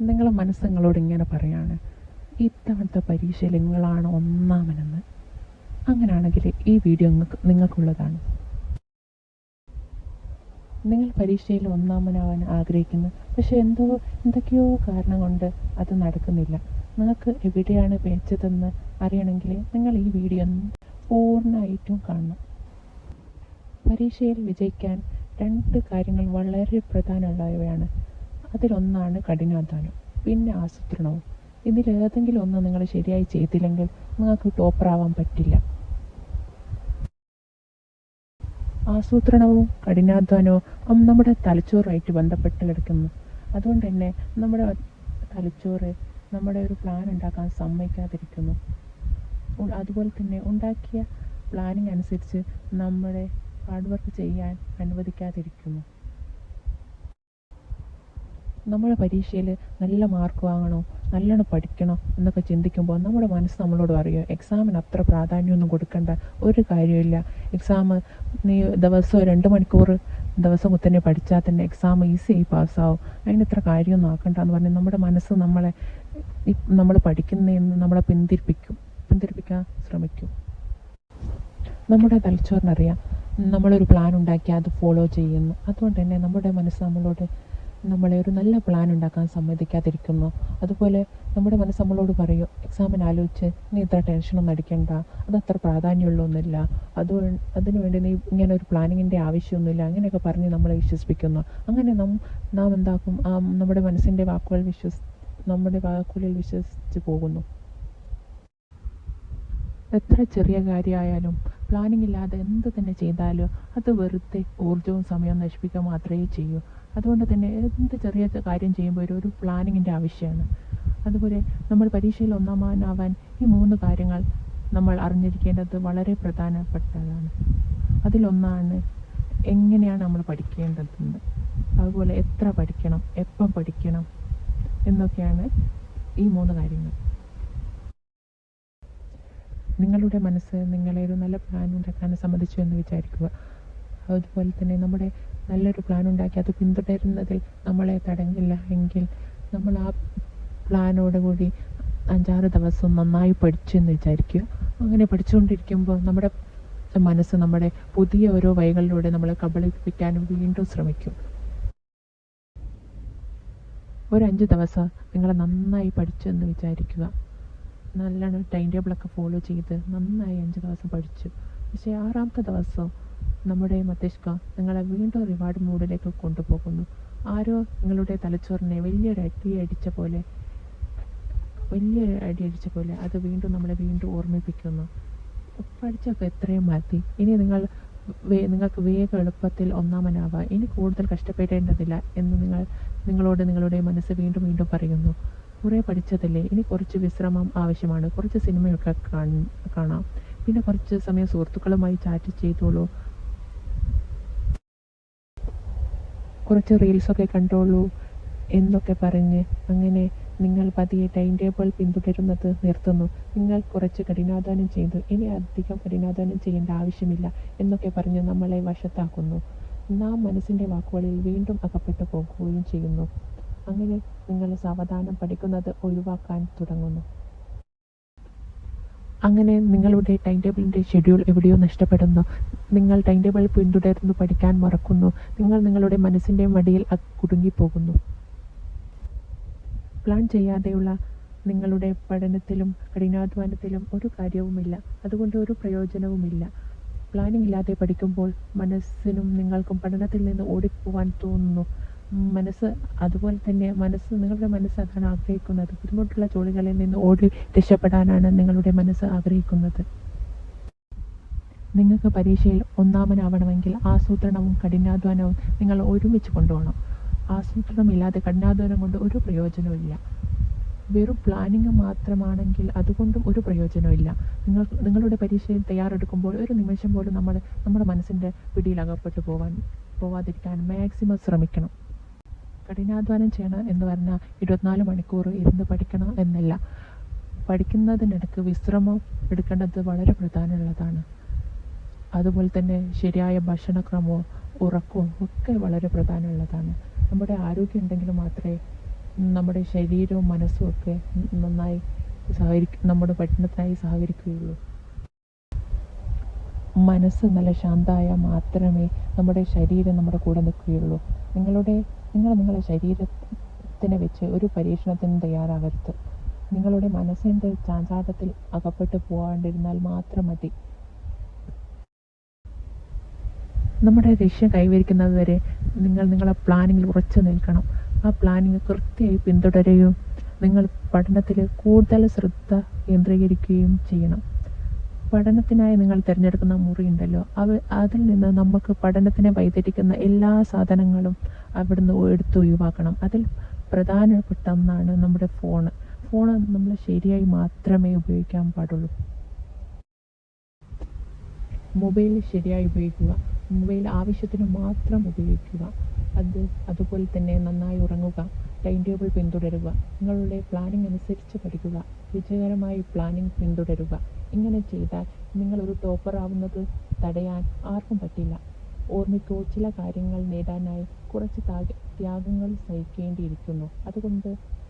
നിങ്ങളെ മനസ്സ് നിങ്ങളോട് ഇങ്ങനെ പറയാണ്, ഇത്തവണത്തെ പരീക്ഷയിൽ നിങ്ങളാണ് ഒന്നാമനെന്ന്. അങ്ങനെയാണെങ്കിൽ ഈ വീഡിയോ നിങ്ങൾക്കുള്ളതാണ്. നിങ്ങൾ പരീക്ഷയിൽ ഒന്നാമനാവാൻ ആഗ്രഹിക്കുന്നു, പക്ഷെ എന്തൊക്കെയോ കാരണം കൊണ്ട് അത് നടക്കുന്നില്ല. നിങ്ങൾക്ക് എവിടെയാണ് പിഴച്ചതെന്ന് അറിയണമെങ്കിൽ നിങ്ങൾ ഈ വീഡിയോ പൂർണ്ണമായിട്ടും കാണണം. പരീക്ഷയിൽ വിജയിക്കാൻ 2 കാര്യങ്ങൾ വളരെ പ്രധാനമുള്ളവയാണ്. അതിലൊന്നാണ് കഠിനാധ്വാനം, പിന്നെ ആസൂത്രണവും. ഇതിലേതെങ്കിലും ഒന്ന് നിങ്ങൾ ശരിയായി ചെയ്തില്ലെങ്കിൽ നിങ്ങൾക്ക് ടോപ്പറാവാൻ പറ്റില്ല. ആസൂത്രണവും കഠിനാധ്വാനവും നമ്മുടെ തലച്ചോറുമായിട്ട് ബന്ധപ്പെട്ട് കിടക്കുന്നു. അതുകൊണ്ട് തന്നെ നമ്മുടെ തലച്ചോറ് നമ്മുടെ ഒരു പ്ലാൻ ഉണ്ടാക്കാൻ സമ്മതിക്കാതിരിക്കുന്നു. അതുപോലെ തന്നെ ഉണ്ടാക്കിയ പ്ലാനിങ് അനുസരിച്ച് നമ്മുടെ ഹാർഡ് വർക്ക് ചെയ്യാൻ അനുവദിക്കാതിരിക്കുന്നു. നമ്മൾ പരീക്ഷയിൽ നല്ല മാർക്ക് വാങ്ങണോ, നല്ലോണം പഠിക്കണോ എന്നൊക്കെ ചിന്തിക്കുമ്പോൾ നമ്മുടെ മനസ്സ് നമ്മളോട് പറയുമോ, എക്സാമിന് അത്ര പ്രാധാന്യമൊന്നും കൊടുക്കേണ്ട, ഒരു കാര്യമില്ല. എക്സാം നീ ദിവസവും 2 മണിക്കൂർ ദിവസം കുത്തന്നെ പഠിച്ചാൽ തന്നെ എക്സാം ഈസിയായി പാസ്സാവും, അതിന് ഇത്ര കാര്യമൊന്നും ആക്കണ്ടെന്ന് പറഞ്ഞ് നമ്മുടെ മനസ്സ് നമ്മൾ പഠിക്കുന്നതെന്ന് നമ്മളെ പിന്തിരിപ്പിക്കാൻ ശ്രമിക്കും. നമ്മുടെ തലച്ചോറിനറിയാം നമ്മളൊരു പ്ലാൻ ഉണ്ടാക്കിയാൽ അത് ഫോളോ ചെയ്യുന്നു. അതുകൊണ്ട് തന്നെ നമ്മുടെ മനസ്സ് നമ്മളെ ഒരു നല്ല പ്ലാൻ ഉണ്ടാക്കാൻ സമ്മതിക്കാതിരിക്കുന്നു. അതുപോലെ നമ്മുടെ മനസ്സ് നമ്മളോട് പറയും, എക്സാമിന് ആലോചിച്ച് നീ ഇത്ര ടെൻഷനൊന്നും അടിക്കണ്ട, അതത്ര പ്രാധാന്യമുള്ളൊന്നുമില്ല, അതിനുവേണ്ടി നീ ഇങ്ങനെ ഒരു പ്ലാനിങ്ങിൻ്റെ ആവശ്യമൊന്നുമില്ല, അങ്ങനെയൊക്കെ പറഞ്ഞ് നമ്മളെ വിശ്വസിപ്പിക്കുന്നു. അങ്ങനെ നാം എന്താക്കും, നമ്മുടെ മനസ്സിൻ്റെ നമ്മുടെ വാക്കുകളിൽ വിശ്വസിച്ച് പോകുന്നു. എത്ര ചെറിയ കാര്യമായാലും പ്ലാനിങ് ഇല്ലാതെ എന്ത് തന്നെ ചെയ്താലും അത് വെറുതെ ഊർജ്ജവും സമയവും നശിപ്പിക്കുക മാത്രമേ ചെയ്യൂ. അതുകൊണ്ട് തന്നെ എന്ത് ചെറിയ കാര്യം ചെയ്യുമ്പോൾ ഒരു പ്ലാനിങ്ങിൻ്റെ ആവശ്യമാണ്. അതുപോലെ നമ്മൾ പരീക്ഷയിൽ ഒന്നാമനാവാൻ ഈ 3 കാര്യങ്ങൾ നമ്മൾ അറിഞ്ഞിരിക്കേണ്ടത് വളരെ പ്രധാനപ്പെട്ടതാണ്. അതിലൊന്നാണ് എങ്ങനെയാണ് നമ്മൾ പഠിക്കേണ്ടതെന്ന്, അതുപോലെ എത്ര പഠിക്കണം, എപ്പം പഠിക്കണം എന്നൊക്കെയാണ് ഈ 3 കാര്യങ്ങൾ. നിങ്ങളുടെ മനസ്സ് നിങ്ങളെ ഒരു നല്ല പ്ലാൻ ഉണ്ടാക്കാൻ സമ്മതിച്ചു എന്ന് വിചാരിക്കുക. അതുപോലെ തന്നെ നമ്മുടെ നല്ലൊരു പ്ലാൻ ഉണ്ടാക്കി അത് പിന്തുടരുന്നതിൽ നമ്മളെ തടഞ്ഞില്ല എങ്കിൽ നമ്മൾ ആ പ്ലാനോട് കൂടി 5-6 ദിവസം നന്നായി പഠിച്ചെന്ന് വിചാരിക്കുക. അങ്ങനെ പഠിച്ചുകൊണ്ടിരിക്കുമ്പോൾ നമ്മുടെ മനസ്സ് നമ്മുടെ പുതിയ ഓരോ വഴികളിലൂടെ നമ്മളെ കബളിപ്പിക്കാനും വീണ്ടും ശ്രമിക്കും. ഒരു 5 ദിവസം നിങ്ങൾ നന്നായി പഠിച്ചെന്ന് വിചാരിക്കുക. നല്ലോണം ടൈം ടേബിളൊക്കെ ഫോളോ ചെയ്ത് നന്നായി 5 ദിവസം പഠിച്ചു. പക്ഷേ 6ാമത്തെ ദിവസം നമ്മുടെ മസ്തിഷ്കം നിങ്ങളെ വീണ്ടും റിവാർഡ് മൂഡിലേക്ക് കൊണ്ടുപോകുന്നു. ആരോ നിങ്ങളുടെ തലച്ചോറിനെ വലിയൊരു അടി അടിച്ച പോലെ അത് വീണ്ടും നമ്മളെ വീണ്ടും ഓർമ്മിപ്പിക്കുന്നു. പഠിച്ചൊക്കെ എത്രയും മതി, ഇനി നിങ്ങൾക്ക് വേഗം എളുപ്പത്തിൽ ഒന്നാമനാവാം, ഇനി കൂടുതൽ കഷ്ടപ്പെടേണ്ടതില്ല എന്ന് നിങ്ങളോട് നിങ്ങളുടെ മനസ്സ് വീണ്ടും വീണ്ടും പറയുന്നു. കുറേ പഠിച്ചതല്ലേ, ഇനി കുറച്ച് വിശ്രമം ആവശ്യമാണ്, കുറച്ച് സിനിമയൊക്കെ കാണാം, പിന്നെ കുറച്ച് സമയം സുഹൃത്തുക്കളുമായി ചാറ്റ് ചെയ്തോളൂ, കുറച്ച് റീൽസൊക്കെ കണ്ടോളൂ എന്നൊക്കെ പറഞ്ഞ് അങ്ങനെ നിങ്ങൾ പതിയെ ടൈം ടേബിൾ പിന്തുടരുന്നത് നിർത്തുന്നു. നിങ്ങൾ കുറച്ച് കഠിനാധ്വാനം ചെയ്തു, ഇനി അധികം കഠിനാധ്വാനം ചെയ്യേണ്ട ആവശ്യമില്ല എന്നൊക്കെ പറഞ്ഞ് നമ്മളെ വശത്താക്കുന്നു. നാം മനസ്സിൻ്റെ വാക്കുകളിൽ വീണ്ടും അകപ്പെട്ടു പോകുകയും ചെയ്യുന്നു. അങ്ങനെ നിങ്ങൾ സാവധാനം പഠിക്കുന്നത് ഒഴിവാക്കാൻ തുടങ്ങുന്നു. അങ്ങനെ നിങ്ങളുടെ ടൈം ടേബിളിൻ്റെ ഷെഡ്യൂൾ എവിടെയോ നഷ്ടപ്പെടുന്നു. നിങ്ങൾ ടൈം ടേബിൾ പിന്തുടർന്ന് പഠിക്കാൻ മറക്കുന്നു. നിങ്ങൾ നിങ്ങളുടെ മനസ്സിൻ്റെ മടിയിൽ കുടുങ്ങിപ്പോകുന്നു. പ്ലാൻ ചെയ്യാതെയുള്ള നിങ്ങളുടെ പഠനത്തിലും കഠിനാധ്വാനത്തിലും ഒരു കാര്യവുമില്ല. അതുകൊണ്ട് ഒരു പ്രയോജനവുമില്ല. പ്ലാനിങ് ഇല്ലാതെ പഠിക്കുമ്പോൾ മനസ്സിനും നിങ്ങൾക്കും പഠനത്തിൽ നിന്ന് ഓടിപ്പോവാൻ തോന്നുന്നു. അതുപോലെ തന്നെ നിങ്ങളുടെ മനസ്സ് അതാണ് ആഗ്രഹിക്കുന്നത്. ബുദ്ധിമുട്ടുള്ള ജോലികളിൽ നിന്ന് ഓടി രക്ഷപ്പെടാനാണ് നിങ്ങളുടെ മനസ്സ് ആഗ്രഹിക്കുന്നത്. നിങ്ങൾക്ക് പരീക്ഷയിൽ ഒന്നാമനാവണമെങ്കിൽ ആസൂത്രണവും കഠിനാധ്വാനവും നിങ്ങൾ ഒരുമിച്ച് കൊണ്ടുപോകണം. ആസൂത്രണമില്ലാതെ കഠിനാധ്വാനം കൊണ്ട് ഒരു പ്രയോജനവുമില്ല. വെറും പ്ലാനിങ് മാത്രമാണെങ്കിൽ അതുകൊണ്ടും ഒരു പ്രയോജനമില്ല. നിങ്ങളുടെ പരീക്ഷയിൽ തയ്യാറെടുക്കുമ്പോൾ ഒരു നിമിഷം പോലും നമ്മുടെ മനസ്സിൻ്റെ പിടിയിൽ അകപ്പെട്ടു പോവാതിരിക്കാൻ മാക്സിമം ശ്രമിക്കണം. കഠിനാധ്വാനം ചെയ്യണം എന്ന് പറഞ്ഞാൽ 24 മണിക്കൂർ ഇരുന്ന് പഠിക്കണം എന്നല്ല. പഠിക്കുന്നതിനിടയ്ക്ക് വിശ്രമം എടുക്കേണ്ടത് വളരെ പ്രധാനമുള്ളതാണ്. അതുപോലെ തന്നെ ശരിയായ ഭക്ഷണക്രമവും ഉറക്കവും ഒക്കെ വളരെ പ്രധാനമുള്ളതാണ്. നമ്മുടെ ആരോഗ്യം ഉണ്ടെങ്കിൽ മാത്രമേ നമ്മുടെ ശരീരവും മനസ്സും ഒക്കെ നന്നായി നമ്മുടെ പഠനത്തിനായി സഹകരിക്കുകയുള്ളൂ. മനസ്സ് നല്ല ശാന്തമായാൽ മാത്രമേ നമ്മുടെ ശരീരം നമ്മുടെ കൂടെ നിൽക്കുകയുള്ളൂ. നിങ്ങളുടെ ശരീരത്തിനെ വെച്ച് ഒരു പരീക്ഷണത്തിനും തയ്യാറാകരുത്. നിങ്ങളുടെ മനസ്സിൻ്റെ ചാഞ്ചാട്ടത്തിൽ അകപ്പെട്ടു പോകാണ്ടിരുന്നാൽ മാത്രം മതി. നമ്മുടെ ലക്ഷ്യം കൈവരിക്കുന്നത് വരെ നിങ്ങളെ പ്ലാനിങ്ങിൽ ഉറച്ചു നിൽക്കണം. ആ പ്ലാനിങ് കൃത്യമായി പിന്തുടരുകയും നിങ്ങൾ പഠനത്തിൽ കൂടുതൽ ശ്രദ്ധ കേന്ദ്രീകരിക്കുകയും ചെയ്യണം. പഠനത്തിനായി നിങ്ങൾ തിരഞ്ഞെടുക്കുന്ന മുറിയുണ്ടല്ലോ, അതിൽ നിന്ന് നമുക്ക് പഠനത്തിനെ വഴിതെറ്റിക്കുന്ന എല്ലാ സാധനങ്ങളും അവിടുന്ന് എടുത്ത് ഒഴിവാക്കണം. അതിൽ പ്രധാനപ്പെട്ട ഒന്നാണ് നമ്മുടെ ഫോണ് നമ്മൾ ശരിയായി മാത്രമേ ഉപയോഗിക്കാൻ പാടുള്ളൂ. മൊബൈൽ ശരിയായി ഉപയോഗിക്കുക, മൊബൈൽ ആവശ്യത്തിന് മാത്രം ഉപയോഗിക്കുക. അതുപോലെ തന്നെ നന്നായി ഉറങ്ങുക, ടൈം ടേബിൾ പിന്തുടരുക, നിങ്ങളുടെ പ്ലാനിംഗ് അനുസരിച്ച് പഠിക്കുക, വിജയകരമായി പ്ലാനിംഗ് പിന്തുടരുക. ഇങ്ങനെ ചെയ്താൽ നിങ്ങളൊരു ടോപ്പർ ആവുന്നത് തടയാൻ ആർക്കും പറ്റില്ല. ഓർമ്മിക്കൂ, ചില കാര്യങ്ങൾ നേടാനായി കുറച്ച് ത്യാഗങ്ങൾ സഹിക്കേണ്ടിയിരിക്കുന്നു. അതുകൊണ്ട്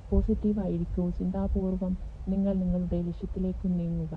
പോസിറ്റീവായിരിക്കൂ, ചിന്താപൂർവം നിങ്ങൾ നിങ്ങളുടെ ലക്ഷ്യത്തിലേക്ക് നീങ്ങുക.